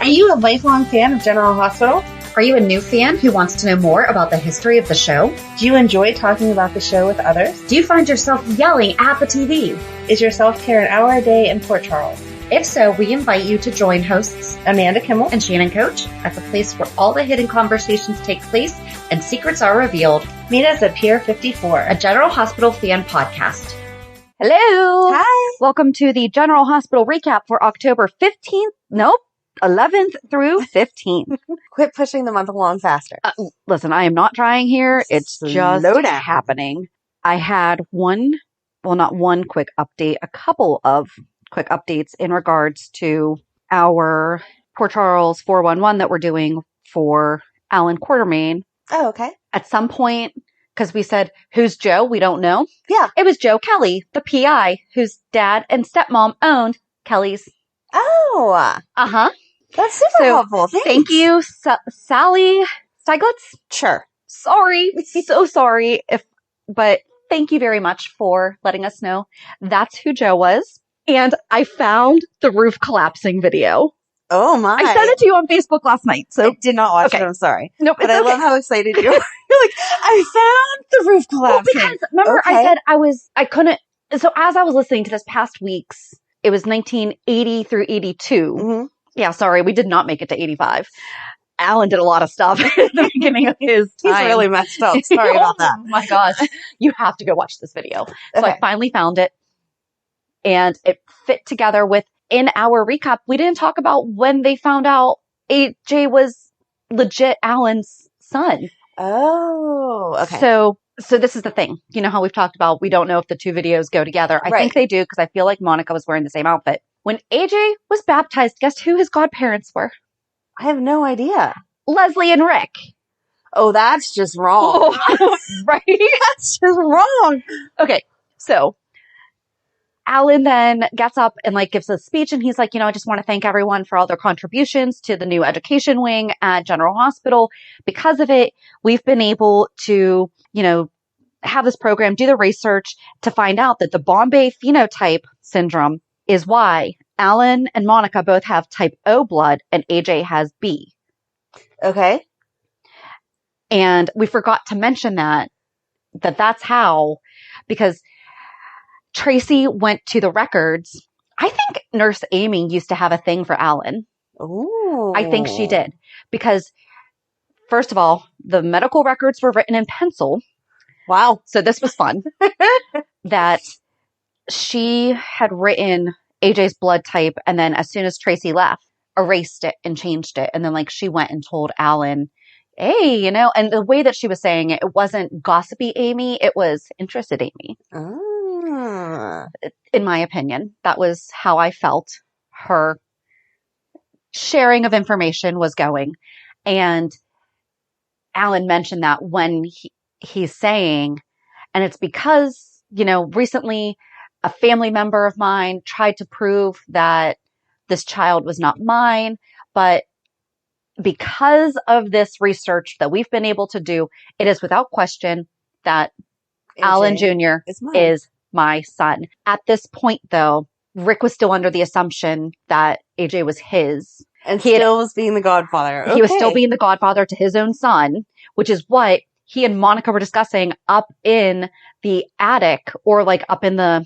Are you a lifelong fan of General Hospital? Are you a new fan who wants to know more about the history of the show? Do you enjoy talking about the show with others? Do you find yourself yelling at the TV? Is your self-care an hour a day in Port Charles? If so, we invite you to join hosts Amanda Kimmel and Shannon Coach at the place where all the hidden conversations take place and secrets are revealed. Meet us at Pier 54, a General Hospital fan podcast. Hello. Hi. Welcome to the General Hospital recap for October 11th through 15th. Quit pushing the month along faster. Listen, I am not trying here. It's just happening. I had not one quick update, a couple of quick updates in regards to our Port Charles 411 that we're doing for Alan Quartermaine. Oh, okay. At some point, because we said, who's Joe? We don't know. Yeah. It was Joe Kelly, the PI, whose dad and stepmom owned Kelly's. Oh. Uh-huh. That's super helpful. Thanks. Thank you, Sally Steiglitz. Sure. Sorry. So sorry. But thank you very much for letting us know that's who Joe was. And I found the roof collapsing video. Oh my. I sent it to you on Facebook last night. So I did not watch it. I'm sorry. Nope. But I love how excited you are. You're like, I found the roof collapsing. Well, because remember I said I couldn't. So as I was listening to this past week's, it was 1980 through 82. Mm-hmm. Yeah, sorry. We did not make it to 85. Alan did a lot of stuff at the beginning of his time. He's really messed up. Sorry about that. Oh my gosh. You have to go watch this video. So Okay. I finally found it. And it fit together with, in our recap, we didn't talk about when they found out AJ was legit Alan's son. Oh, okay. So this is the thing. You know how we've talked about, we don't know if the two videos go together. I think they do, because I feel like Monica was wearing the same outfit. When AJ was baptized, guess who his godparents were? I have no idea. Leslie and Rick. Oh, that's just wrong. Right? That's just wrong. Okay. So Alan then gets up and gives a speech, and he's like, I just want to thank everyone for all their contributions to the new education wing at General Hospital. Because of it, we've been able to, have this program, do the research to find out that the Bombay phenotype syndrome is why Alan and Monica both have type O blood and AJ has B. Okay. And we forgot to mention that's how, because Tracy went to the records. I think Nurse Amy used to have a thing for Alan. Ooh. I think she did. Because, first of all, the medical records were written in pencil. Wow. So this was fun. That she had written AJ's blood type, and then as soon as Tracy left, erased it and changed it. And then she went and told Alan, hey, and the way that she was saying it, it wasn't gossipy Amy, it was interested Amy. In my opinion, that was how I felt her sharing of information was going. And Alan mentioned that when he's saying, and it's because, recently a family member of mine tried to prove that this child was not mine, but because of this research that we've been able to do, it is without question that AJ Alan Jr. is my son. At this point, though, Rick was still under the assumption that AJ was his. And still was being the godfather. Okay. He was still being the godfather to his own son, which is what he and Monica were discussing up in the attic, or up in the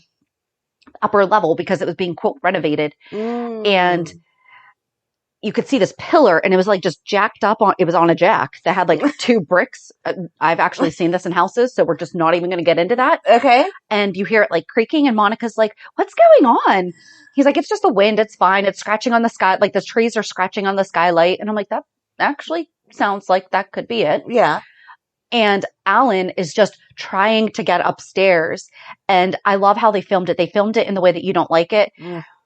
upper level, because it was being, quote, renovated. And you could see this pillar, and it was just jacked up it was on a jack that had two bricks. I've actually seen this in houses, so we're just not even going to get into that. Okay. And you hear it creaking, and Monica's like, what's going on? He's like, it's just the wind. It's fine. It's scratching on the sky. The trees are scratching on the skylight. And I'm like, that actually sounds like that could be it. Yeah. And Alan is just trying to get upstairs. And I love how they filmed it. They filmed it in the way that you don't like it.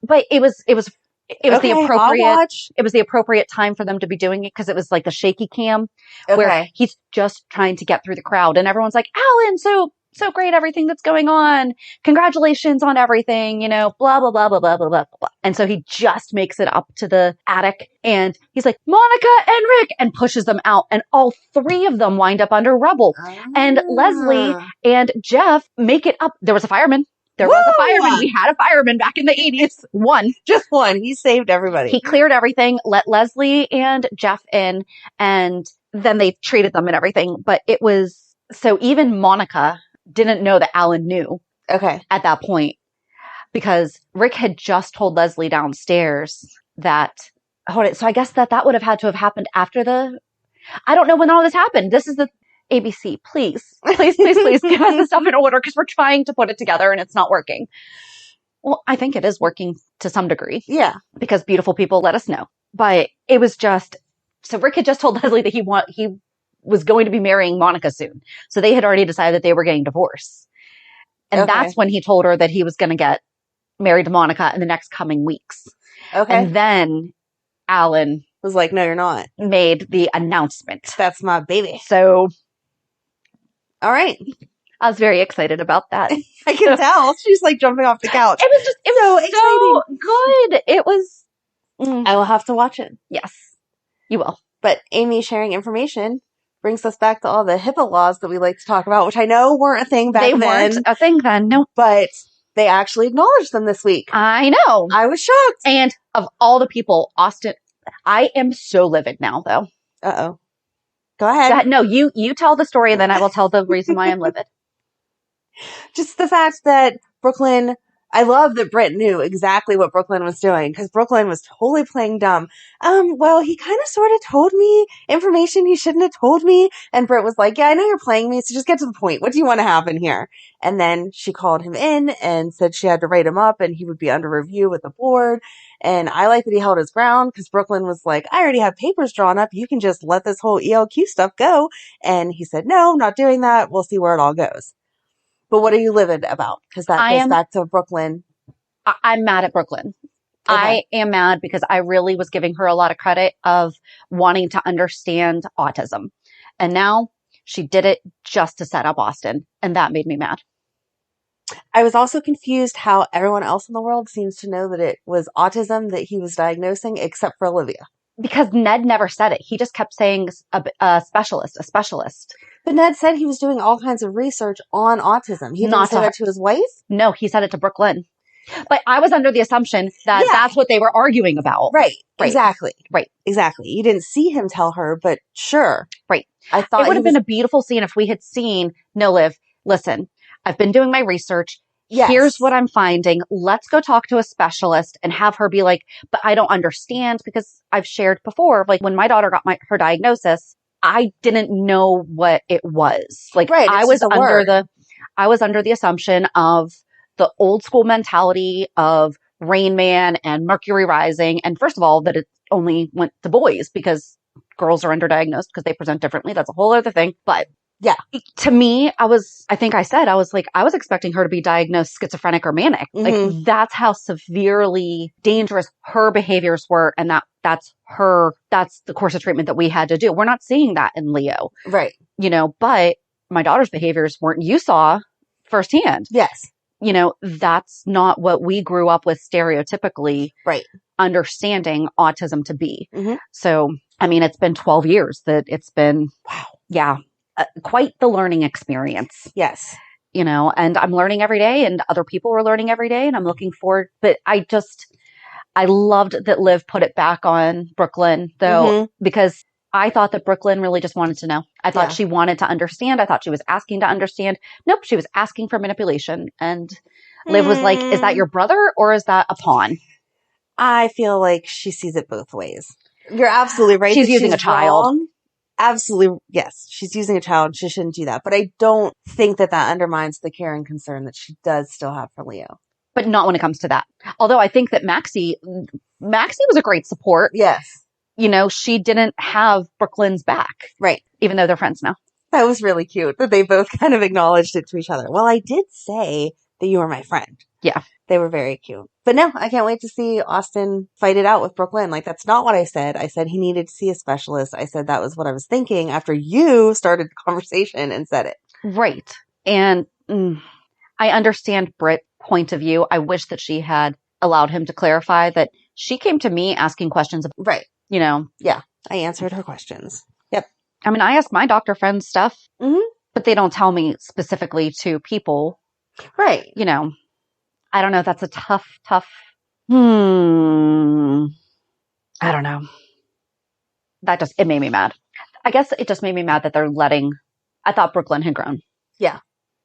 But it was the appropriate time for them to be doing it, because it was the shaky cam where he's just trying to get through the crowd, and everyone's like, Alan, so great, everything that's going on. Congratulations on everything, blah, blah, blah, blah, blah, blah, blah, blah. And so he just makes it up to the attic, and he's like, Monica and Rick, and pushes them out. And all three of them wind up under rubble. And Leslie and Jeff make it up. There was a fireman. There was a fireman. We had a fireman back in the 80s. One. Just one. He saved everybody. He cleared everything, let Leslie and Jeff in, and then they treated them and everything. But it was, so even Monica didn't know that Alan knew at that point, because Rick had just told Leslie downstairs that, so I guess that would have had to have happened after I don't know when all this happened. This is the ABC. Please give us the stuff in order, because we're trying to put it together and it's not working. Well, I think it is working to some degree. Yeah. Because beautiful people let us know. But it was just, so Rick had just told Leslie that he was going to be marrying Monica soon. So they had already decided that they were getting divorced. And that's when he told her that he was going to get married to Monica in the next coming weeks. Okay. And then Alan was like, no, you're not. Made the announcement. That's my baby. So. All right. I was very excited about that. I can tell. She's like jumping off the couch. It was so good. It was. I will have to watch it. Yes, you will. But Amy sharing information brings us back to all the HIPAA laws that we like to talk about, which I know weren't a thing back then. They weren't a thing then, no. But they actually acknowledged them this week. I know. I was shocked. And of all the people, Austin, I am so livid now, though. Uh-oh. Go ahead. No, you tell the story, and then I will tell the reason why I'm livid. Just the fact that Brook Lynn, I love that Britt knew exactly what Brook Lynn was doing, because Brook Lynn was totally playing dumb. Well, he kind of sort of told me information he shouldn't have told me. And Britt was like, yeah, I know you're playing me, so just get to the point. What do you want to happen here? And then she called him in and said she had to write him up and he would be under review with the board. And I like that he held his ground, because Brook Lynn was like, I already have papers drawn up. You can just let this whole ELQ stuff go. And he said, no, I'm not doing that. We'll see where it all goes. But what are you livid about? Because that goes back to Brook Lynn. I'm mad at Brook Lynn. Okay. I am mad because I really was giving her a lot of credit of wanting to understand autism. And now she did it just to set up Austin. And that made me mad. I was also confused how everyone else in the world seems to know that it was autism that he was diagnosing, except for Olivia. Because Ned never said it. He just kept saying a specialist. But Ned said he was doing all kinds of research on autism. He didn't say that to his wife? No, he said it to Brook Lynn. But I was under the assumption that that's what they were arguing about. Right. Exactly. Right. Exactly. You didn't see him tell her, but sure. Right. I thought it would have been a beautiful scene if we had seen, no, Liv, listen, I've been doing my research. Yes. Here's what I'm finding. Let's go talk to a specialist and have her be like, but I don't understand, because I've shared before, like when my daughter got her diagnosis, I didn't know what it was. Like I was under the assumption of the old school mentality of Rain Man and Mercury Rising. And first of all, that it only went to boys because girls are underdiagnosed because they present differently. That's a whole other thing. But yeah, to me, I was expecting her to be diagnosed schizophrenic or manic. Mm-hmm. Like that's how severely dangerous her behaviors were. And that's the course of treatment that we had to do. We're not seeing that in Leo. Right. But my daughter's behaviors you saw firsthand. Yes. That's not what we grew up with stereotypically. Right. Understanding autism to be. Mm-hmm. So, I mean, it's been 12 years that it's been, wow. Yeah. Quite the learning experience. Yes. And I'm learning every day and other people are learning every day and I'm looking forward, but I loved that Liv put it back on Brook Lynn though, because I thought that Brook Lynn really just wanted to know. I thought she wanted to understand. I thought she was asking to understand. Nope. She was asking for manipulation. And Liv was like, is that your brother or is that a pawn? I feel like she sees it both ways. You're absolutely right. She's using a child. Wrong. Absolutely. Yes. She's using a child. She shouldn't do that. But I don't think that undermines the care and concern that she does still have for Leo. But not when it comes to that. Although I think that Maxie was a great support. Yes. She didn't have Brook Lynn's back. Right. Even though they're friends now. That was really cute that they both kind of acknowledged it to each other. Well, I did say that you were my friend. Yeah. They were very cute. But no, I can't wait to see Austin fight it out with Brook Lynn. Like, that's not what I said. I said he needed to see a specialist. I said that was what I was thinking after you started the conversation and said it. Right. And I understand Britt's point of view. I wish that she had allowed him to clarify that she came to me asking questions. Right. Yeah. I answered her questions. Yep. I mean, I ask my doctor friends stuff, but they don't tell me specifically to people. Right. I don't know. That's a tough. I don't know. It made me mad. I guess it just made me mad that they're letting, I thought Brook Lynn had grown. Yeah.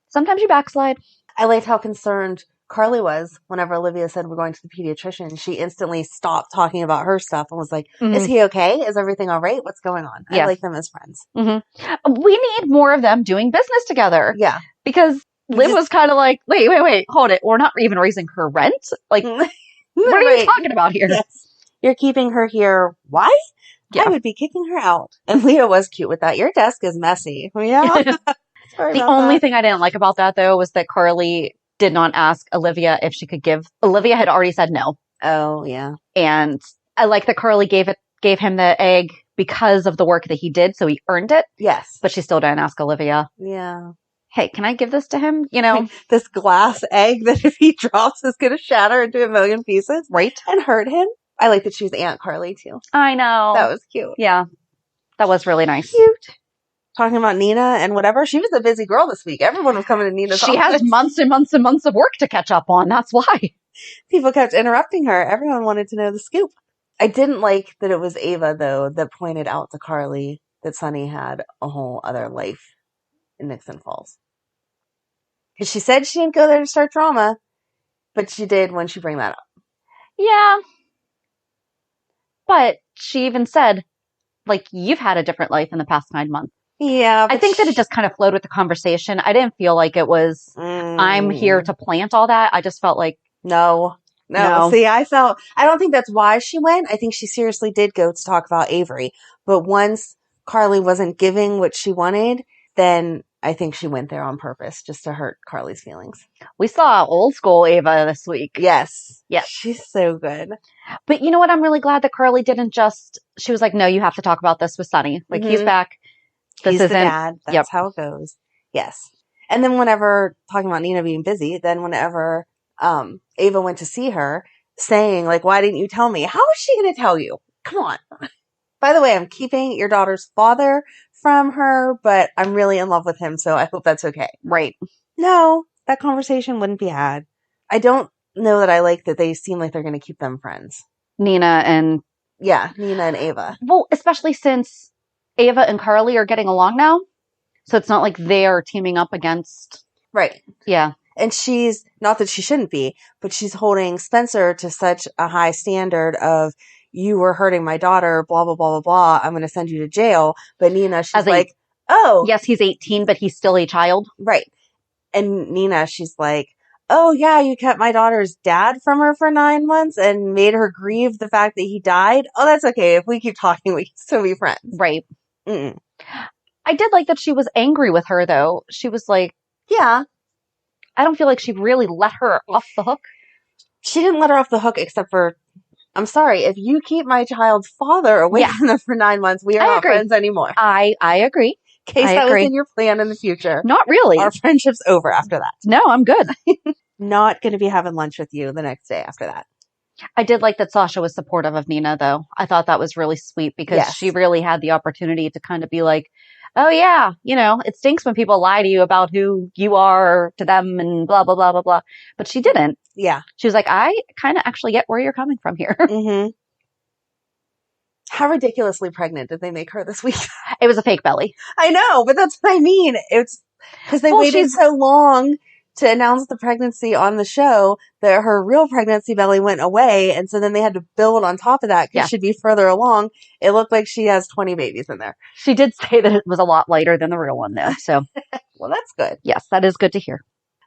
Sometimes you backslide. I liked how concerned Carly was whenever Olivia said we're going to the pediatrician. She instantly stopped talking about her stuff and was like, is he okay? Is everything all right? What's going on? Yes. I like them as friends. We need more of them doing business together. Yeah. Because Liv was kind of like, wait, hold it. We're not even raising her rent. Like, what are you talking about here? Yes. You're keeping her here. Why? Yeah. I would be kicking her out. And Leah was cute with that. Your desk is messy. Yeah. The only thing I didn't like about that, though, was that Carly did not ask Olivia if she could give. Olivia had already said no. Oh, yeah. And I like that Carly gave him the egg because of the work that he did, so he earned it. Yes. But she still didn't ask Olivia. Yeah. Hey, can I give this to him? You know, this glass egg that if he drops is going to shatter into a million pieces. Right. And hurt him. I like that she was Aunt Carly, too. I know. That was cute. Yeah. That was really nice. Cute. Talking about Nina and whatever. She was a busy girl this week. Everyone was coming to Nina's office. She has months and months and months of work to catch up on. That's why. People kept interrupting her. Everyone wanted to know the scoop. I didn't like that it was Ava, though, that pointed out to Carly that Sonny had a whole other life in Nixon Falls. Because she said she didn't go there to start drama, but she did when she bring that up. Yeah. But she even said, like, you've had a different life in the past 9 months. Yeah. I think that it just kind of flowed with the conversation. I didn't feel like it was, I'm here to plant all that. I just felt like, No. See, I don't think that's why she went. I think she seriously did go to talk about Avery. But once Carly wasn't giving what she wanted, then I think she went there on purpose just to hurt Carly's feelings. We saw old school Ava this week. Yes. Yes. She's so good. But you know what? I'm really glad that Carly didn't she was like, no, you have to talk about this with Sonny. Like, he's back. He's the dad. That's how it goes. Yes. And then whenever, talking about Nina being busy, then whenever Ava went to see her, saying, like, why didn't you tell me? How is she going to tell you? Come on. By the way, I'm keeping your daughter's father from her, but I'm really in love with him, so I hope that's okay. Right. No, that conversation wouldn't be had. I don't know that I like that they seem like they're going to keep them friends. Nina and Ava. Well, especially since Ava and Carly are getting along now. So it's not like they're teaming up against. Right. Yeah. And she's, not that she shouldn't be, but she's holding Spencer to such a high standard of, you were hurting my daughter, blah, blah, blah, blah, blah. I'm going to send you to jail. But Nina, she's like, oh. Yes, he's 18, but he's still a child. Right. And Nina, she's like, oh, yeah, you kept my daughter's dad from her for 9 months and made her grieve the fact that he died. Oh, that's okay. If we keep talking, we can still be friends. Right. I did like that she was angry with her, though. She was like, yeah. I don't feel like she really let her off the hook. She didn't let her off the hook except for, I'm sorry, if you keep my child's father away from them for 9 months, we are not friends anymore. I agree. In case that was in your plan in the future. Not really. Our friendship's over after that. No, I'm good. Not going to be having lunch with you the next day after that. I did like that Sasha was supportive of Nina, though. I thought that was really sweet because she really had the opportunity to kind of be like, oh, yeah, it stinks when people lie to you about who you are to them and blah, blah, blah, blah, blah. But she didn't. Yeah. She was like, I kind of actually get where you're coming from here. How ridiculously pregnant did they make her this week? It was a fake belly. I know, but that's what I mean. It's because they waited so long to announce the pregnancy on the show that her real pregnancy belly went away. And so then they had to build on top of that because she'd be further along. It looked like she has 20 babies in there. She did say that it was a lot lighter than the real one, though. So, well, that's good. Yes, that is good to hear.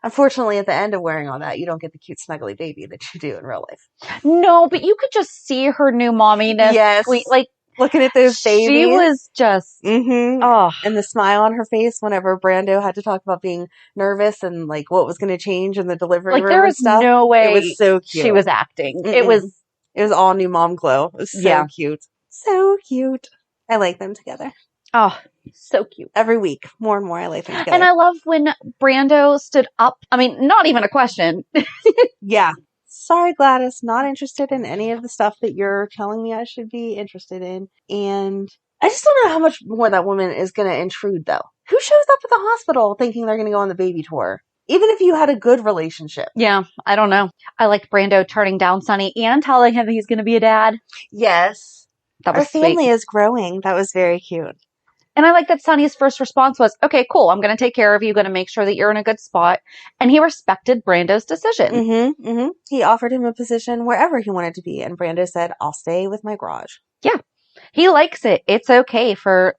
Unfortunately, at the end of wearing all that, you don't get the cute, snuggly baby that you do in real life. No, but you could just see her new momminess. Yes. Like, looking at those babies. She was just, oh. And the smile on her face whenever Brando had to talk about being nervous and like what was going to change in the delivery room there was and stuff. No way it was so cute. She was acting. It was all new mom glow. It was so cute. So cute. I like them together. Oh, so cute. Every week, more and more I like them together. And I love when Brando stood up. I mean, not even a question. Yeah. Sorry, Gladys, not interested in any of the stuff that you're telling me I should be interested in. And I just don't know how much more that woman is going to intrude, though. Who shows up at the hospital thinking they're going to go on the baby tour? Even if you had a good relationship. Yeah, I don't know. I liked Brando turning down Sonny and telling him he's going to be a dad. Yes. That Our was family sweet. is growing. That was very cute. And I like that Sonny's first response was, okay, cool. I'm going to take care of you. Going to make sure that you're in a good spot. And he respected Brando's decision. He offered him a position wherever he wanted to be. And Brando said, I'll stay with my garage. Yeah. He likes it. It's okay for...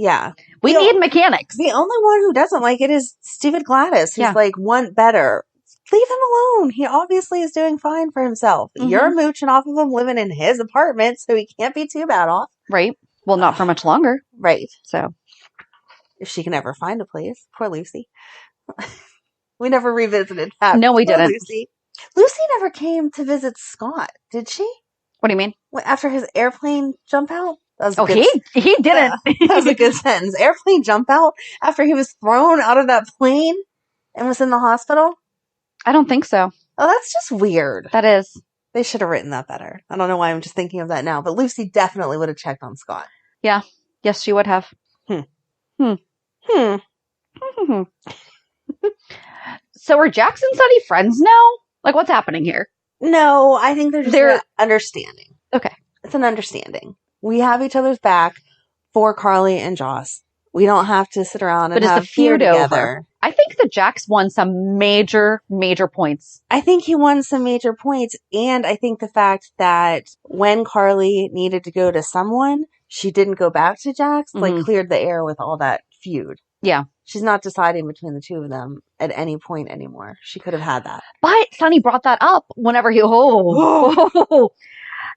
Yeah. We need mechanics. The only one who doesn't like it is stupid Gladys, who's Yeah. like, want better. Leave him alone. He obviously is doing fine for himself. You're mooching off of him living in his apartment, so he can't be too bad off. Right. Well, not for much longer. Right. So. If she can ever find a place. Poor Lucy. We never revisited that. No, we didn't. Lucy. Lucy never came to visit Scott, did she? What do you mean? After his airplane jump out? He didn't. That was a good sentence. Airplane jump out after he was thrown out of that plane and was in the hospital? I don't think so. Oh, that's just weird. That is. They should have written that better. I don't know why I'm just thinking of that now, but Lucy definitely would have checked on Scott. Yeah. Yes, she would have. So are Jax and Sonny friends now? Like, what's happening here? No, I think they're understanding. Okay. It's an understanding. We have each other's back for Carly and Joss. We don't have to sit around and have feud together. Over. I think that Jax won some major points. I think he won some major points. And I think the fact that when Carly needed to go to someone, she didn't go back to Jax, like cleared the air with all that feud. Yeah. She's not deciding between the two of them at any point anymore. She could have had that. But Sonny brought that up whenever he...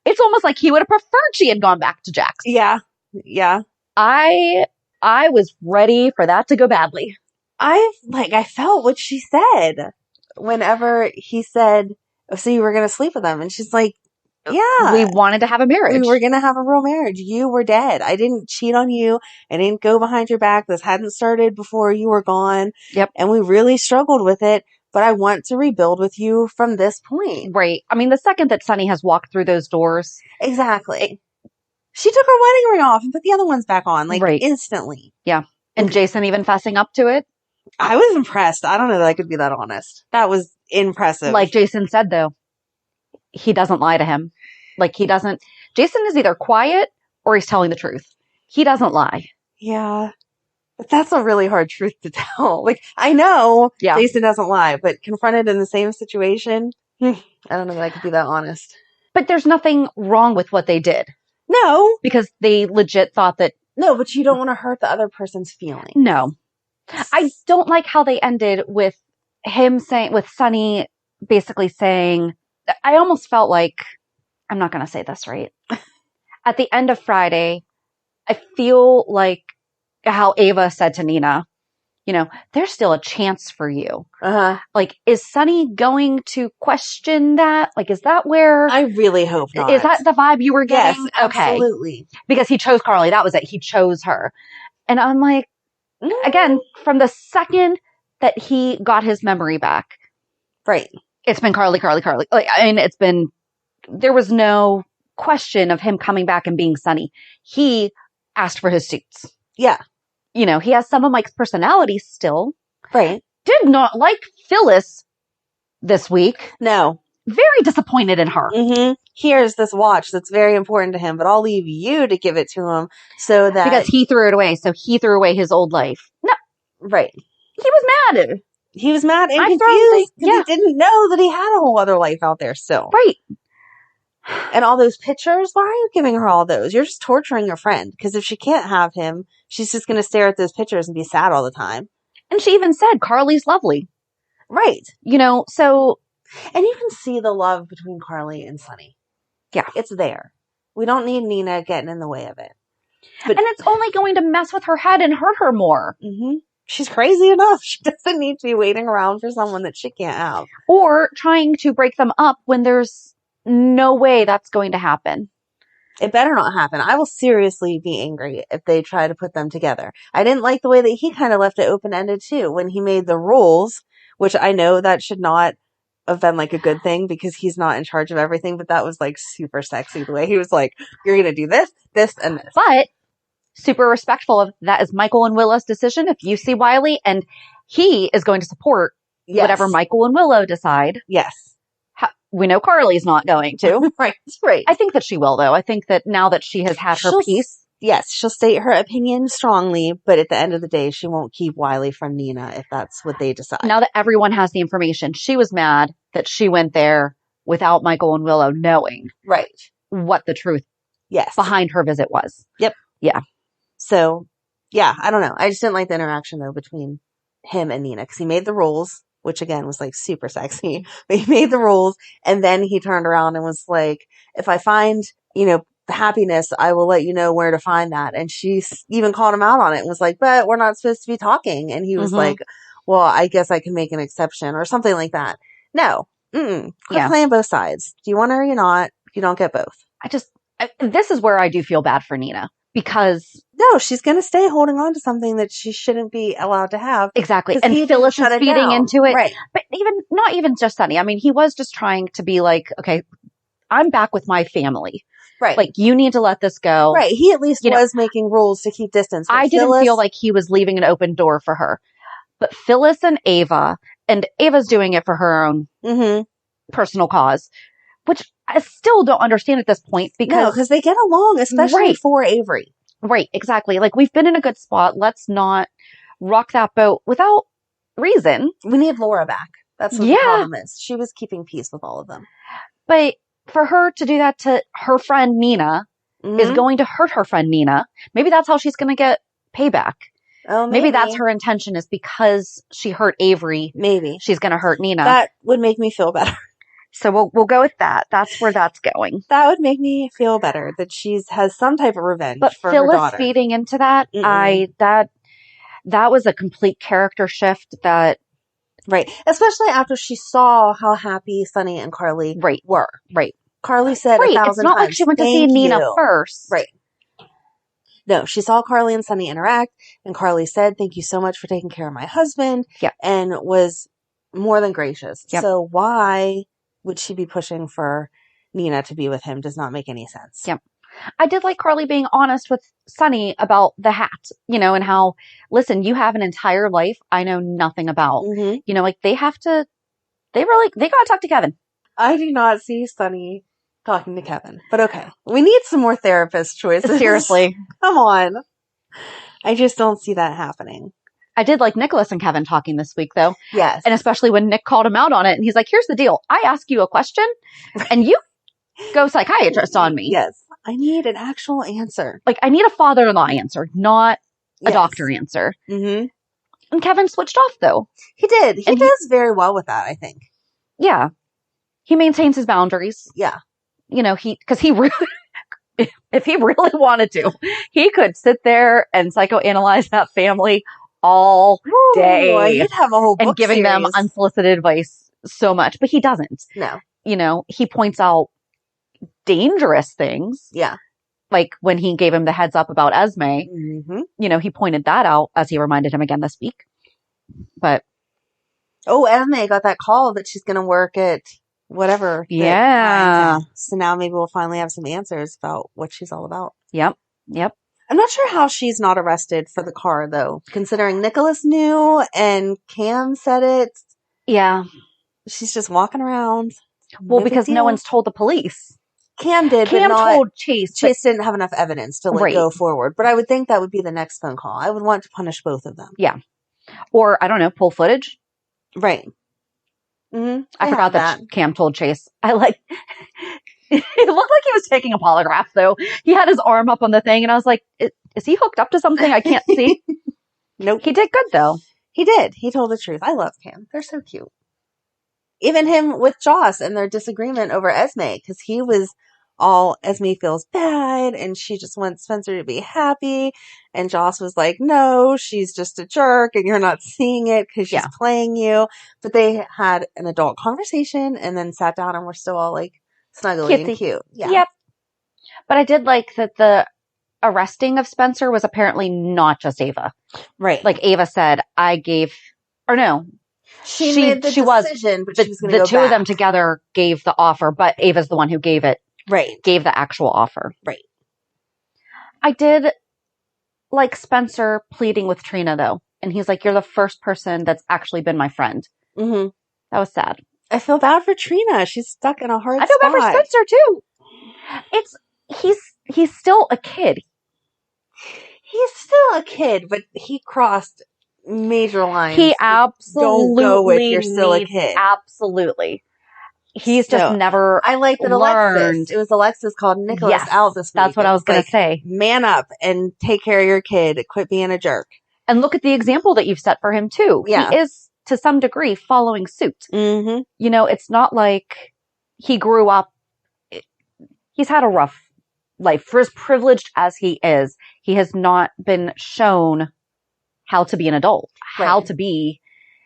It's almost like he would have preferred she had gone back to Jax. Yeah. Yeah. I was ready for that to go badly. I felt what she said whenever he said, so you were going to sleep with him. And she's like, yeah. We wanted to have a marriage. We were going to have a real marriage. You were dead. I didn't cheat on you. I didn't go behind your back. This hadn't started before you were gone. Yep. And we really struggled with it. But I want to rebuild with you from this point. Right. I mean, the second that Sonny has walked through those doors. Exactly. She took her wedding ring off and put the other ones back on, instantly. Yeah. And Jason even fessing up to it. I was impressed. I don't know that I could be that honest. That was impressive. Like Jason said, though, he doesn't lie to him. Like, he doesn't. Jason is either quiet or he's telling the truth. He doesn't lie. Yeah. But that's a really hard truth to tell. Like, I know Jason doesn't lie, but confronted in the same situation, I don't know that I could be that honest. But there's nothing wrong with what they did. No. Because they legit thought that. No, but you don't want to hurt the other person's feelings. No. I don't like how they ended with him saying, with Sonny basically saying, I almost felt like, I'm not going to say this right. At the end of Friday, I feel like how Ava said to Nina, there's still a chance for you. Like, is Sonny going to question that? Like, is that where... I really hope not. Is that the vibe you were getting? Yes, absolutely. Okay. Because he chose Carly. That was it. He chose her. And I'm like, again, from the second that he got his memory back. Right. It's been Carly. Like, I mean, there was no question of him coming back and being Sonny. He asked for his suits. Yeah. He has some of Mike's personality still. Right. Did not like Phyllis this week. No. Very disappointed in her. Here's this watch that's very important to him, but I'll leave you to give it to him so that... Because he threw it away, so he threw away his old life. No. Right. He was mad. He was mad and confused because he didn't know that he had a whole other life out there still. Right. And all those pictures, why are you giving her all those? You're just torturing your friend. Because if she can't have him, she's just going to stare at those pictures and be sad all the time. And she even said, Carly's lovely. Right. So... And you can see the love between Carly and Sonny. Yeah. It's there. We don't need Nina getting in the way of it. But, and it's only going to mess with her head and hurt her more. She's crazy enough. She doesn't need to be waiting around for someone that she can't have. Or trying to break them up when there's no way that's going to happen. It better not happen. I will seriously be angry if they try to put them together. I didn't like the way that he kind of left it open-ended too when he made the rules, which I know that should not have been like a good thing because he's not in charge of everything, but that was like super sexy the way he was like, you're going to do this, this, and this. But super respectful of that is Michael and Willow's decision. If you see Wiley, and he is going to support whatever Michael and Willow decide. Yes. We know Carly's not going to. Right. I think that she will, though. I think that now that she has had her piece. Yes, she'll state her opinion strongly, but at the end of the day, she won't keep Wiley from Nina if that's what they decide. Now that everyone has the information, she was mad that she went there without Michael and Willow knowing what the truth behind her visit was. Yep. Yeah. So, yeah, I don't know. I just didn't like the interaction, though, between him and Nina, because he made the rules, which again was like super sexy, but he made the rules, and then he turned around and was like, if I find, happiness, I will let you know where to find that. And she even called him out on it and was like, but we're not supposed to be talking. And he was like, well, I guess I can make an exception or something like that. No. Quit playing both sides. Do you want her or you not? You don't get both. This is where I do feel bad for Nina, because no, she's going to stay holding on to something that she shouldn't be allowed to have. Exactly. And Phyllis is feeding into it. Right. But not even just Sonny. I mean, he was just trying to be like, okay, I'm back with my family. Right. Like, you need to let this go. Right. He at least was making rules to keep distance. I didn't feel like he was leaving an open door for her. But Phyllis and Ava's doing it for her own personal cause, which I still don't understand at this point, because they get along, especially for Avery. Right. Exactly. Like, we've been in a good spot. Let's not rock that boat without reason. We need Laura back. That's what the problem is. She was keeping peace with all of them. But for her to do that to her friend Nina is going to hurt her friend Nina. Maybe that's how she's going to get payback. Oh, maybe that's her intention, is because she hurt Avery. Maybe she's going to hurt Nina. That would make me feel better. So we'll go with that. That's where that's going. That would make me feel better, that has some type of revenge but for Phyllis her daughter. Feeding into that, that was a complete character shift. Right. Especially after she saw how happy Sonny and Carly were. Right. Carly said 1,000 times, it's not like she went to see Nina first. Right. No, she saw Carly and Sonny interact, and Carly said, thank you so much for taking care of my husband, and was more than gracious. Yep. So why would she be pushing for Nina to be with him? Does not make any sense. Yep. I did like Carly being honest with Sonny about the hat, and how, listen, you have an entire life I know nothing about. Like, they got to talk to Kevin. I do not see Sonny talking to Kevin, but okay. We need some more therapist choices. Seriously. Come on. I just don't see that happening. I did like Nikolas and Kevin talking this week, though. Yes. And especially when Nick called him out on it, and he's like, here's the deal. I ask you a question, and you go psychiatrist on me. Yes. I need an actual answer. Like, I need a father-in-law answer, not a doctor answer. And Kevin switched off, though. He did. He does very well with that, I think. Yeah. He maintains his boundaries. Yeah. Because he really, if he really wanted to, he could sit there and psychoanalyze that family all day. He'd have a whole book and giving them unsolicited advice so much, but he doesn't. No. He points out dangerous things. Yeah. Like when he gave him the heads up about Esme, he pointed that out, as he reminded him again this week. But Esme got that call that she's going to work at whatever. Yeah. So now maybe we'll finally have some answers about what she's all about. Yep. I'm not sure how she's not arrested for the car, though, considering Nikolas knew and Cam said it. Yeah. She's just walking around. Well, because no one's told the police. Cam did, Cam told Chase. Chase didn't have enough evidence to go forward. But I would think that would be the next phone call. I would want to punish both of them. Yeah. Or, I don't know, pull footage. Right. I forgot that Cam told Chase. It looked like he was taking a polygraph, though. He had his arm up on the thing, and I was like, is he hooked up to something I can't see? Nope. He did good, though. He did. He told the truth. I love Cam. They're so cute. Even him with Joss and their disagreement over Esme, because he was all, Esme feels bad, and she just wants Spencer to be happy. And Joss was like, no, she's just a jerk, and you're not seeing it because she's playing you. But they had an adult conversation and then sat down and were still all like snuggly and cute. Yeah. Yep. But I did like that the arresting of Spencer was apparently not just Ava. Right. Like Ava said, she made the decision, but she was going to go back. The two of them together gave the offer, but Ava's the one who gave it. Right. Gave the actual offer. Right. I did like Spencer pleading with Trina, though. And he's like, you're the first person that's actually been my friend. Mm-hmm. That was sad. I feel bad for Trina. She's stuck in a hard I feel bad for spot. Spencer too. He's still a kid. He's still a kid, but he crossed major lines. He absolutely don't go if you're still a kid. Absolutely. He's So, just never I like that learned. It was Alexis called Nikolas out this week. That's what I was going to say. Man up and take care of your kid. Quit being a jerk. And look at the example that you've set for him too. Yeah. He is, to some degree, following suit. Mm-hmm. You know, it's not like he grew up. He's had a rough life. For as privileged as he is, he has not been shown how to be an adult, how to be.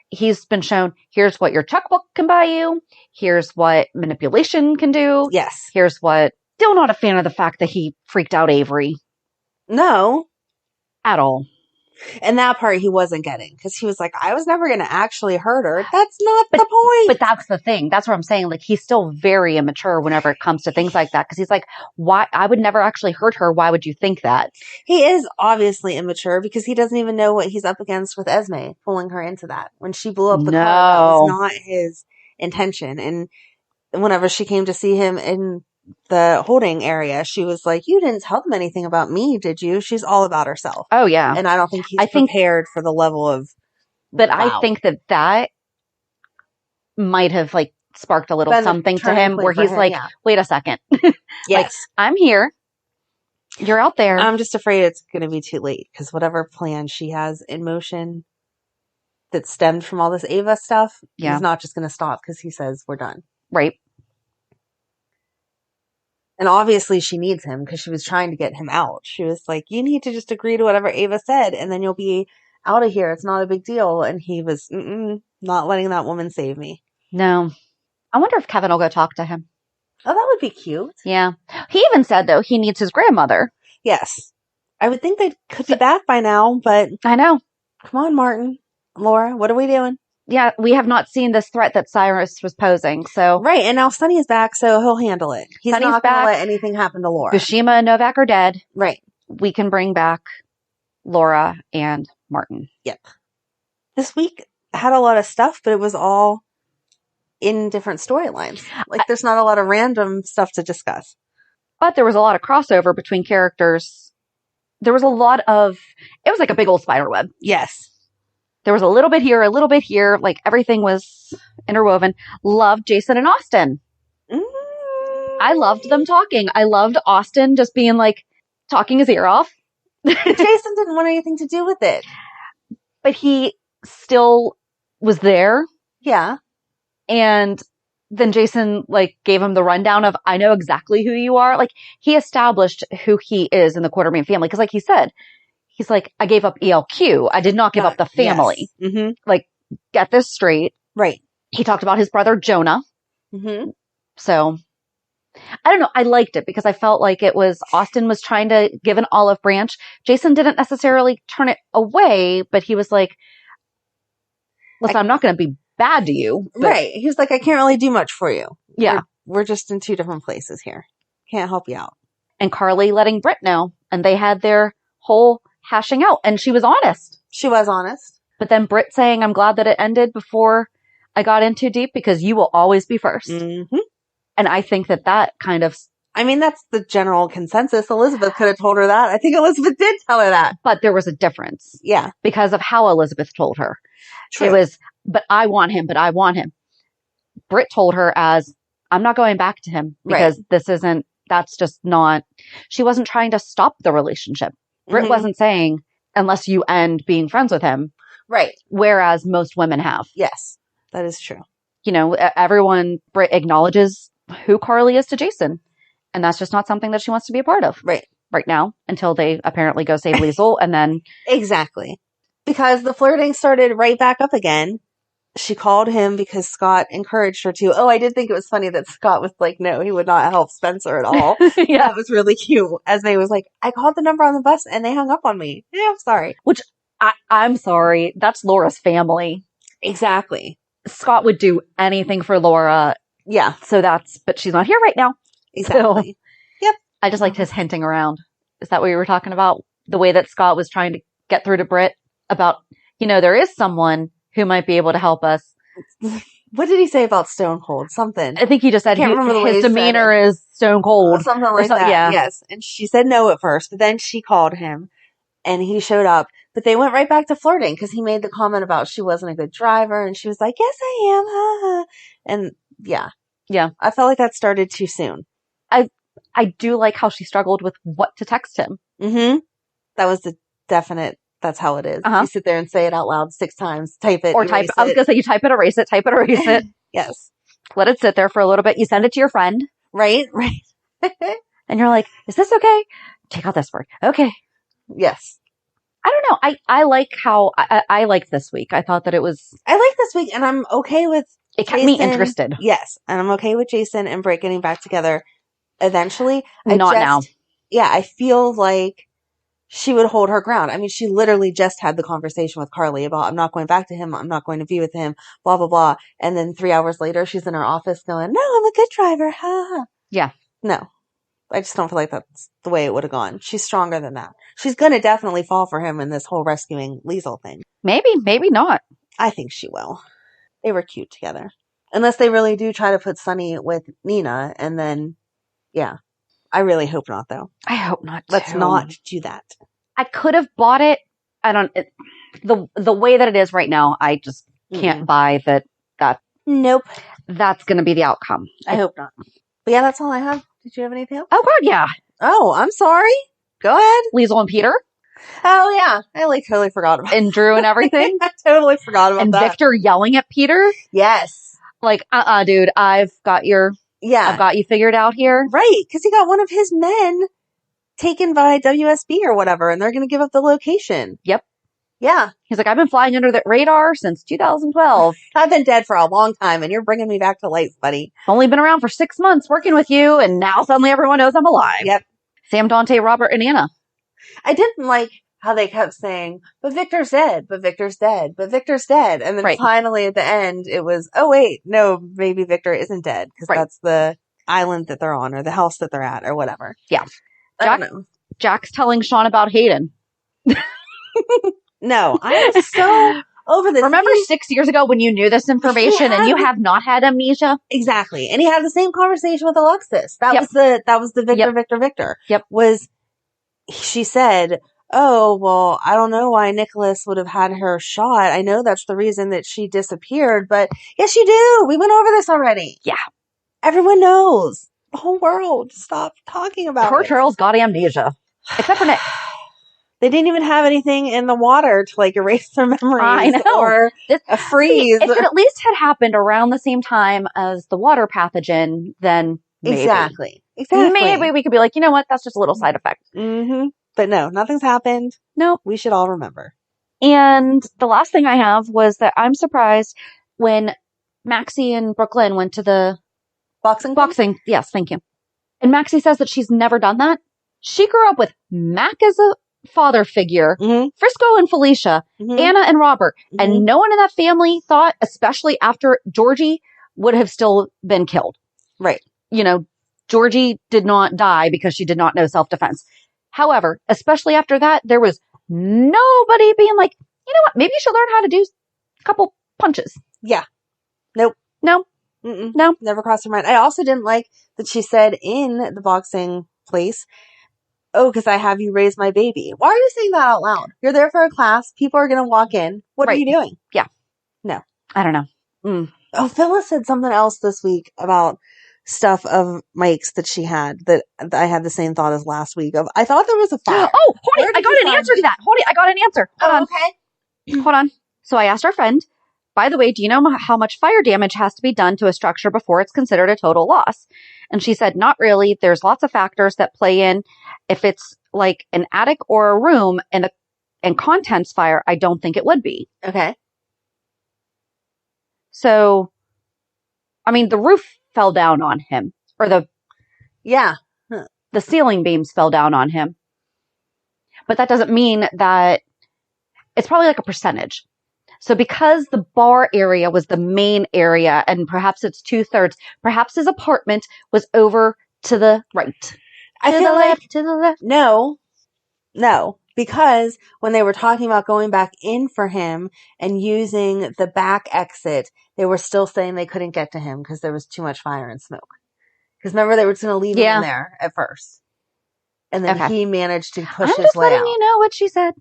He's been shown, here's what your checkbook can buy you. Here's what manipulation can do. Yes. Here's what. Still not a fan of the fact that he freaked out Avery. No. At all. And that part he wasn't getting, because he was like, I was never going to actually hurt her. That's not the point. But that's the thing. That's what I'm saying. Like, he's still very immature whenever it comes to things like that. Because he's like, why? I would never actually hurt her. Why would you think that? He is obviously immature because he doesn't even know what he's up against with Esme, pulling her into that. When she blew up the car, that was not his intention. And whenever she came to see him in the holding area, she was like, you didn't tell them anything about me, did you? She's all about herself. Oh, yeah. And I don't think he's prepared for the level of... But wow. I think that might have, like, sparked a little something to him where he's like, wait a second. Yes. Like, I'm here. You're out there. I'm just afraid it's going to be too late, because whatever plan she has in motion that stemmed from all this Ava stuff, he's not just going to stop because he says, we're done. Right. And obviously she needs him because she was trying to get him out. She was like, you need to just agree to whatever Ava said and then you'll be out of here. It's not a big deal. And he was not letting that woman save me. No. I wonder if Kevin will go talk to him. Oh, that would be cute. Yeah. He even said, though, he needs his grandmother. Yes. I would think they could be back by now, but... I know. Come on, Martin. Laura, what are we doing? Yeah, we have not seen this threat that Cyrus was posing, so... Right, and now Sonny is back, so he'll handle it. He's not going to let anything happen to Laura. Bushima and Novak are dead. Right. We can bring back Laura and Martin. Yep. This week had a lot of stuff, but it was all in different storylines. Like, there's not a lot of random stuff to discuss. But there was a lot of crossover between characters. There was a lot of... It was like a big old spider web. Yes. There was a little bit here, a little bit here. Like, everything was interwoven. Loved Jason and Austin. I loved them talking. I loved Austin just being like, talking his ear off. Jason didn't want anything to do with it. But he still was there. Yeah. And then Jason, like, gave him the rundown of, I know exactly who you are. Like, he established who he is in the Quartermaine family. Because, like he said, he's like, I gave up ELQ. I did not give up the family. Yes. Mm-hmm. Like, get this straight. Right. He talked about his brother, Jonah. Mm-hmm. So, I don't know. I liked it because I felt like it was, Austin was trying to give an olive branch. Jason didn't necessarily turn it away, but he was like, listen, I'm not going to be bad to you. Right. He was like, I can't really do much for you. Yeah. We're just in two different places here. Can't help you out. And Carly letting Britt know. And they had their whole hashing out. And she was honest. She was honest. But then Britt saying, I'm glad that it ended before I got in too deep because you will always be first. Mm-hmm. And I think that kind of... I mean, that's the general consensus. Elizabeth could have told her that. I think Elizabeth did tell her that. But there was a difference. Yeah. Because of how Elizabeth told her. True. It was, but I want him, but I want him. Britt told her as, I'm not going back to him because this isn't, that's just not, she wasn't trying to stop the relationship. Britt wasn't saying, unless you end being friends with him. Right. Whereas most women have. Yes, that is true. You know, Britt acknowledges who Carly is to Jason. And that's just not something that she wants to be a part of. Right now, until they apparently go save Leisl and then. Exactly. Because the flirting started right back up again. She called him because Scott encouraged her to. Oh, I did think it was funny that Scott was like, no, he would not help Spencer at all. Yeah. That was really cute. Esme was like, I called the number on the bus and they hung up on me. Yeah, I'm sorry. Which, I'm sorry. That's Laura's family. Exactly. Scott would do anything for Laura. Yeah. But she's not here right now. Exactly. So, yep. I just liked his hinting around. Is that what you were talking about? The way that Scott was trying to get through to Britt about, there is someone who might be able to help us. what did he say about Stone Cold? Something. I think he just said can't remember the way his he said demeanor it. is stone cold. Something like that. Yeah. Yes. And she said no at first, but then she called him and he showed up. But they went right back to flirting because he made the comment about she wasn't a good driver. And she was like, yes, I am. Ha, ha. And yeah. Yeah. I felt like that started too soon. I do like how she struggled with what to text him. Mm-hmm. That was the definite, that's how it is. You sit there and say it out loud 6 times, type it, or type. I was going to say you type it, erase it, type it, erase it. Yes. Let it sit there for a little bit. You send it to your friend. Right. And you're like, is this okay? Take out this word. Okay. Yes. I don't know. I like how I liked this week. I thought that it was. I like this week and I'm okay with it kept me interested. Yes. And I'm okay with Jason and Britt getting back together eventually. Now. Yeah. I feel like she would hold her ground. I mean, she literally just had the conversation with Carly about, I'm not going back to him. I'm not going to be with him, blah, blah, blah. And then 3 hours later, she's in her office going, no, I'm a good driver. Ha ha. Yeah. No, I just don't feel like that's the way it would have gone. She's stronger than that. She's going to definitely fall for him in this whole rescuing Leisl thing. Maybe not. I think she will. They were cute together. Unless they really do try to put Sonny with Nina and then, yeah. I really hope not, though. I hope not. Let's not do that. I could have bought it. I don't. The way that it is right now, I just can't buy that. Nope. That's going to be the outcome. I hope not. But yeah, that's all I have. Did you have anything else? Oh God, yeah. Oh, I'm sorry. Go ahead. Leisl and Peter. Oh yeah, I totally forgot about and Drew and everything. I totally forgot about that. And Victor yelling at Peter. Yes. Like, dude, I've got you figured out here. Right, because he got one of his men taken by WSB or whatever, and they're going to give up the location. Yep. Yeah. He's like, I've been flying under the radar since 2012. I've been dead for a long time, and you're bringing me back to life, buddy. Only been around for 6 months working with you, and now suddenly everyone knows I'm alive. Yep. Sam, Dante, Robert, and Anna. I didn't like how they kept saying, but Victor's dead, but Victor's dead, but Victor's dead. And then finally at the end, it was, oh, wait, no, maybe Victor isn't dead, because that's the island that they're on, or the house that they're at, or whatever. Yeah. I don't know. Jack's telling Sean about Hayden. No, I am so over this. Remember 6 years ago when you knew this information and you have not had amnesia? Exactly. And he had the same conversation with Alexis. That was the Victor. Yep. She said, oh, well, I don't know why Nikolas would have had her shot. I know that's the reason that she disappeared, but yes, you do. We went over this already. Yeah. Everyone knows. The whole world. Stop talking about it. Poor Charles got amnesia. Except for Nick. They didn't even have anything in the water to erase their memories. I know. Or a freeze. If it at least had happened around the same time as the water pathogen, then maybe. Exactly. Maybe we could be like, you know what? That's just a little side effect. Mm-hmm. But no, nothing's happened. No. We should all remember. And the last thing I have was that I'm surprised when Maxie and Brook Lynn went to the boxing. Yes, thank you. And Maxie says that she's never done that. She grew up with Mac as a father figure, Frisco and Felicia, Anna and Robert, and no one in that family thought, especially after Georgie, would have still been killed. Right. Georgie did not die because she did not know self-defense. However, especially after that, there was nobody being like, you know what, maybe you should learn how to do a couple punches. Yeah. Nope. No. No. Never crossed her mind. I also didn't like that she said in the boxing place, oh, because I have you raise my baby. Why are you saying that out loud? You're there for a class. People are going to walk in. What are you doing? Yeah. No. I don't know. Oh, Phyllis said something else this week about stuff of Mike's that she had that I had the same thought as last week of, I thought there was a fire. Oh, hold on. I got an answer to that. I got an answer. Hold on. Okay. Hold on. So I asked our friend, by the way, do you know how much fire damage has to be done to a structure before it's considered a total loss? And she said, not really. There's lots of factors that play in. If it's like an attic or a room and contents fire, I don't think it would be. Okay. So, I mean, the roof fell down on him, or the ceiling beams fell down on him. But that doesn't mean that it's probably like a percentage. So because the bar area was the main area and perhaps it's 2/3, perhaps his apartment was over to the right. To the left. No. No. Because when they were talking about going back in for him and using the back exit, they were still saying they couldn't get to him because there was too much fire and smoke. Because remember, they were just going to leave him in there at first. And then he managed to push his way out. I'm just letting you know what she said.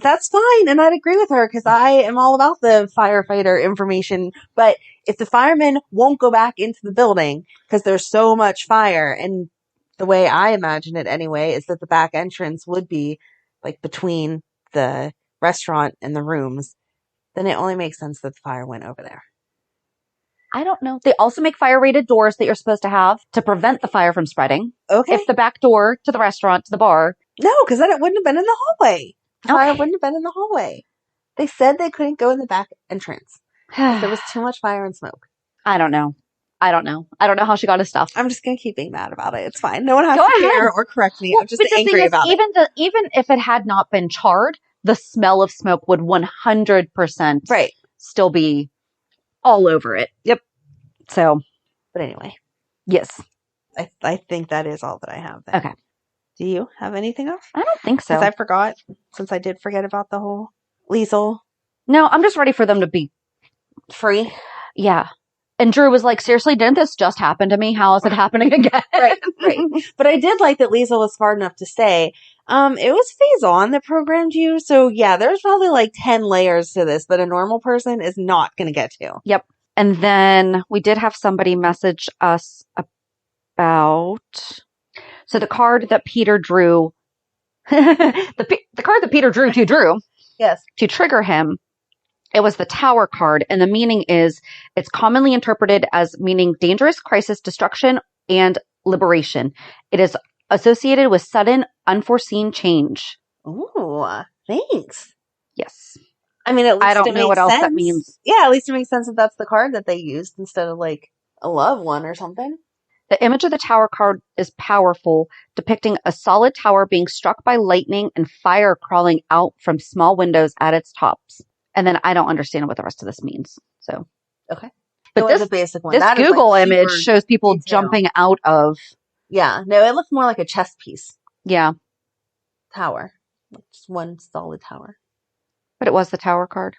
That's fine, and I'd agree with her because I am all about the firefighter information. But if the firemen won't go back into the building because there's so much fire, and the way I imagine it anyway is that the back entrance would be like between the restaurant and the rooms, then it only makes sense that the fire went over there. I don't know. They also make fire-rated doors that you're supposed to have to prevent the fire from spreading. Okay. If the back door to the restaurant, to the bar. No, because then it wouldn't have been in the hallway. The fire wouldn't have been in the hallway. They said they couldn't go in the back entrance. There was too much fire and smoke. I don't know. I don't know how she got his stuff. I'm just going to keep being mad about it. It's fine. No one has to care or correct me. Well, I'm just angry about it. Even if it had not been charred, the smell of smoke would 100% still be all over it. Yep. So, but anyway. Yes. I think that is all that I have then. Okay. Do you have anything else? I don't think so. Since I did forget about the whole Leisl. No, I'm just ready for them to be free. Yeah. And Drew was like, seriously, didn't this just happen to me? How is it happening again? Right. But I did like that Leisl was smart enough to say, it was Faison that programmed you. So yeah, there's probably like 10 layers to this that a normal person is not going to get to. Yep. And then we did have somebody message us about, so the card that Peter drew, the card that Peter drew to Drew. Yes. To trigger him. It was the Tower card, and the meaning is it's commonly interpreted as meaning dangerous, crisis, destruction, and liberation. It is associated with sudden, unforeseen change. Ooh, thanks. Yes. I mean, at least I don't know what else that means. Yeah, at least it makes sense that that's the card that they used instead of like a love one or something. The image of the Tower card is powerful, depicting a solid tower being struck by lightning and fire crawling out from small windows at its tops. And then I don't understand what the rest of this means. So, okay. But this, a basic one. This that Google image shows people jumping out of. Yeah. No, it looks more like a chess piece. Yeah. Tower. Just one solid tower. But it was the Tower card.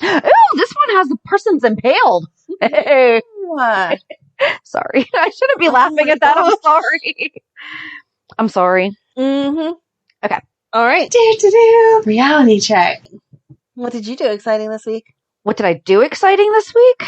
Ooh, this one has the person's impaled. Hey. Sorry. I shouldn't be laughing at that. I'm sorry. I'm sorry. Mm-hmm. Okay. All right. Reality check. What did you do exciting this week? What did I do exciting this week?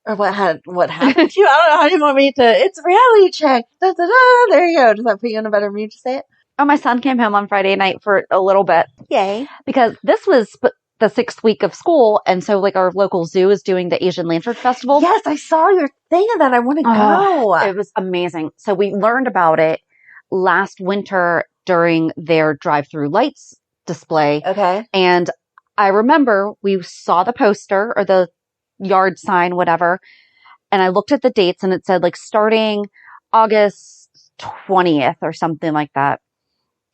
Or what happened to you? I don't know how you want me to. It's reality check. Da, da, da. There you go. Does that put you in a better mood to say it? Oh, my son came home on Friday night for a little bit. Yay. Because this was the 6th week of school. And so like our local zoo is doing the Asian Lantern Festival. Yes, I saw your thing of that. I want to go. It was amazing. So we learned about it last winter during their drive-through lights display. Okay. And I remember we saw the poster or the yard sign, whatever. And I looked at the dates and it said like starting August 20th or something like that.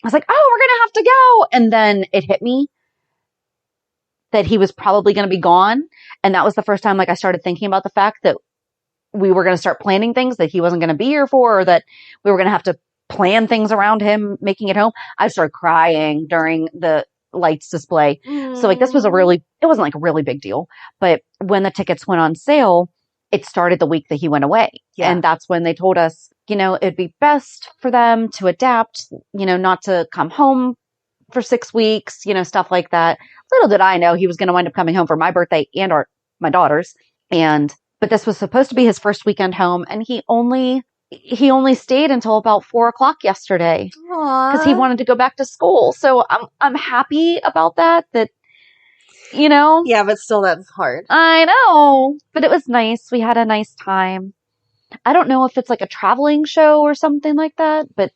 I was like, oh, we're going to have to go. And then it hit me that he was probably going to be gone. And that was the first time like I started thinking about the fact that we were going to start planning things that he wasn't going to be here for, or that we were going to have to plan things around him making it home. I started crying during the lights display. So like this was it wasn't like a really big deal, but when the tickets went on sale, it started the week that he went away. Yeah. And that's when they told us, it'd be best for them to adapt, not to come home for 6 weeks, stuff like that. Little did I know he was going to wind up coming home for my birthday and my daughter's. But this was supposed to be his first weekend home, and he only stayed until about 4:00 yesterday because he wanted to go back to school. So I'm happy about that. Yeah, but still that's hard. I know, but it was nice. We had a nice time. I don't know if it's like a traveling show or something like that, but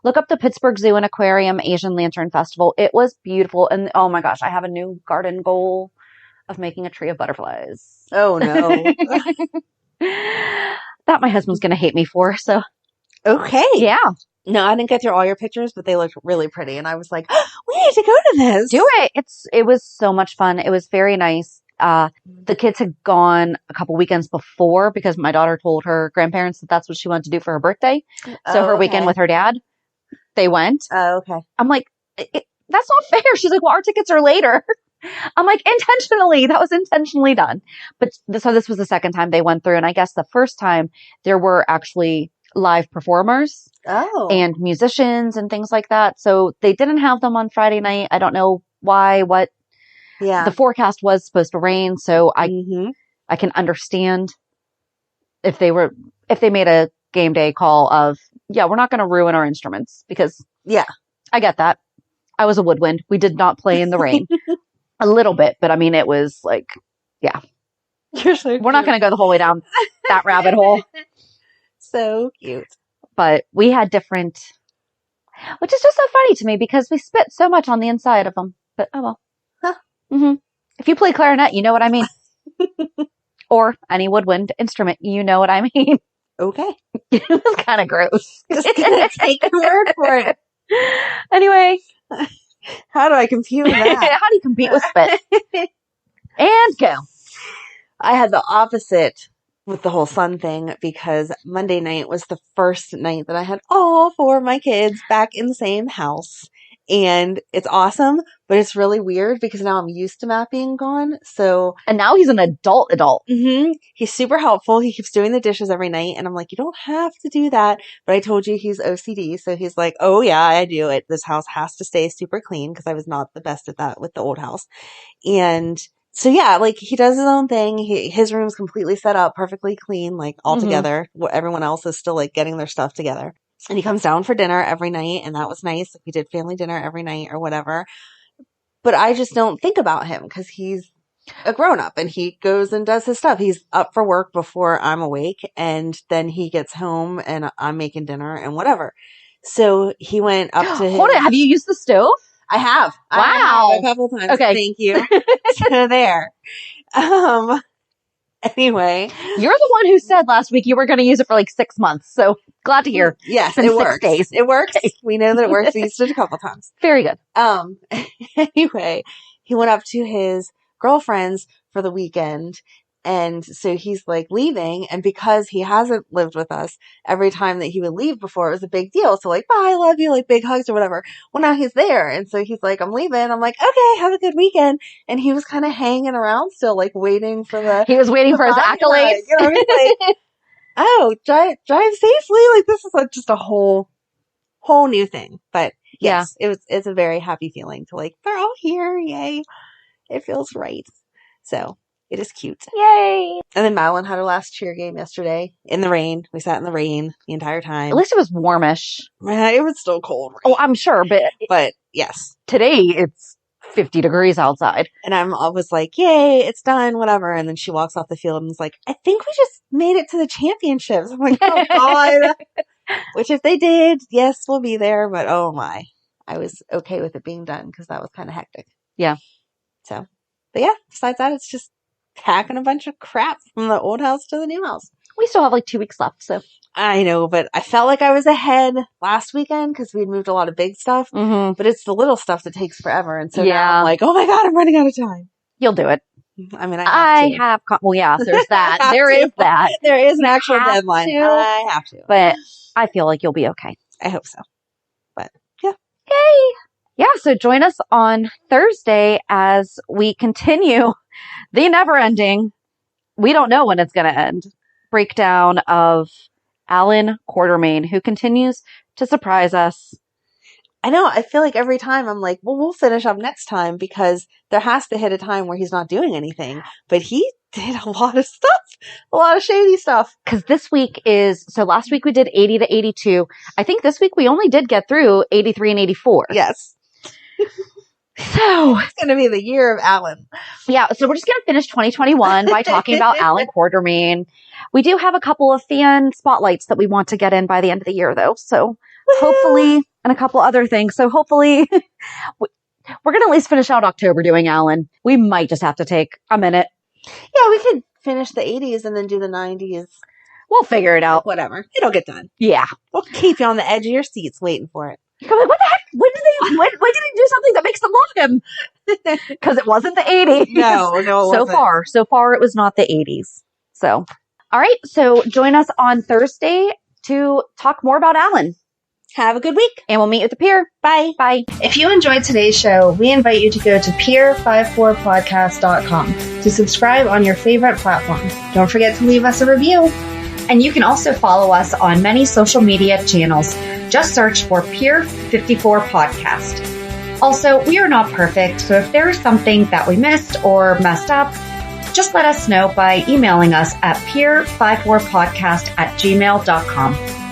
look up the Pittsburgh Zoo and Aquarium Asian Lantern Festival. It was beautiful. And oh my gosh, I have a new garden goal of making a tree of butterflies. Oh no. That my husband's going to hate me for, so. Okay. Yeah. No, I didn't get through all your pictures, but they looked really pretty. And I was like, oh, we need to go to this. Do it. It was so much fun. It was very nice. The kids had gone a couple weekends before because my daughter told her grandparents that that's what she wanted to do for her birthday. So her weekend with her dad, they went. Oh, okay. I'm like, that's not fair. She's like, well, our tickets are later. I'm like, intentionally. That was intentionally done. But so this was the second time they went through. And I guess the first time there were actually live performers and musicians and things like that. So they didn't have them on Friday night. I don't know why, the forecast was supposed to rain. So I can understand if they made a game day call of, we're not going to ruin our instruments because I get that. I was a woodwind. We did not play in the rain. A little bit, but I mean, it was like, You're so cute. We're not going to go the whole way down that rabbit hole. So cute. But we had different, which is just so funny to me because we spit so much on the inside of them. But oh well. Huh. Mm-hmm. If you play clarinet, you know what I mean. Or any woodwind instrument, you know what I mean. Okay. It was kind of gross. Just gonna take your word for it. Anyway. How do I compute that? How do you compete with spit? And go. I had the opposite with the whole sun thing because Monday night was the first night that I had all 4 of my kids back in the same house. And it's awesome, but it's really weird because now I'm used to Matt being gone. And now he's an adult. Mm-hmm. He's super helpful. He keeps doing the dishes every night. And I'm like, you don't have to do that. But I told you he's OCD. So he's like, oh yeah, I do it. This house has to stay super clean because I was not the best at that with the old house. And so like he does his own thing. His room's completely set up, perfectly clean, like all together. Everyone else is still like getting their stuff together. And he comes down for dinner every night, and that was nice. We did family dinner every night or whatever. But I just don't think about him because he's a grown-up, and he goes and does his stuff. He's up for work before I'm awake, and then he gets home, and I'm making dinner and whatever. So he went up to his... Hold it, have you used the stove? I have. Wow. I have a couple times. Okay. Thank you. So there. Anyway. You're the one who said last week you were going to use it for like 6 months. So glad to hear. Yes, it works. Days. It works. We know that it works. We used it a couple times. Very good. Anyway, he went up to his girlfriend's for the weekend. And so he's like leaving. And because he hasn't lived with us, every time that he would leave before, it was a big deal. So like, bye, I love you, like big hugs or whatever. Well, now he's there. And so he's like, I'm leaving. I'm like, okay, have a good weekend. And he was kind of hanging around still, like waiting for He was waiting for his accolades. You know, he's like, oh, drive safely. Like this is like just a whole new thing. But yes, it's a very happy feeling to like, they're all here. Yay. It feels right. So. It is cute. Yay. And then Madeline had her last cheer game yesterday in the rain. We sat in the rain the entire time. At least it was warmish. It was still cold. Rain. Oh, I'm sure. But yes. Today it's 50 degrees outside. And I was like, yay, it's done, whatever. And then she walks off the field and is like, I think we just made it to the championships. I'm like, oh God. Which if they did, yes, we'll be there. But oh my. I was okay with it being done because that was kind of hectic. Yeah. So, but yeah, besides that, it's just packing a bunch of crap from the old house to the new house. We still have like 2 weeks left, so. I know, but I felt like I was ahead last weekend because we'd moved a lot of big stuff. Mm-hmm. But it's the little stuff that takes forever. And so now I'm like, oh my God, I'm running out of time. You'll do it. I mean, I have to. Well, yeah, there's that. There is that. There is an actual deadline. I have to. But I feel like you'll be okay. I hope so. But yeah. Yay. Yeah, so join us on Thursday as we continue the never-ending, we don't know when it's going to end, breakdown of Alan Quartermaine, who continues to surprise us. I know. I feel like every time I'm like, well, we'll finish up next time because there has to hit a time where he's not doing anything. But he did a lot of stuff, a lot of shady stuff. Because this week so last week we did 80 to 82. I think this week we only did get through 83 and 84. Yes. So it's going to be the year of Alan. Yeah. So we're just going to finish 2021 by talking about Alan Quartermaine. We do have a couple of fan spotlights that we want to get in by the end of the year though. So hopefully, and a couple other things. So hopefully we're going to at least finish out October doing Alan. We might just have to take a minute. Yeah, we could finish the 80s and then do the 90s. We'll figure it out. Whatever. It'll get done. Yeah. We'll keep you on the edge of your seats waiting for it. You're like, what the heck? When did he do something that makes them love him? Because it wasn't the 80s. No. So far, it was not the 80s. So, all right. So join us on Thursday to talk more about Alan. Have a good week. And we'll meet you at the pier. Bye. Bye. If you enjoyed today's show, we invite you to go to peer54podcast.com to subscribe on your favorite platform. Don't forget to leave us a review. And you can also follow us on many social media channels. Just search for Peer54 Podcast. Also, we are not perfect, so if there is something that we missed or messed up, just let us know by emailing us at peer54podcast@gmail.com.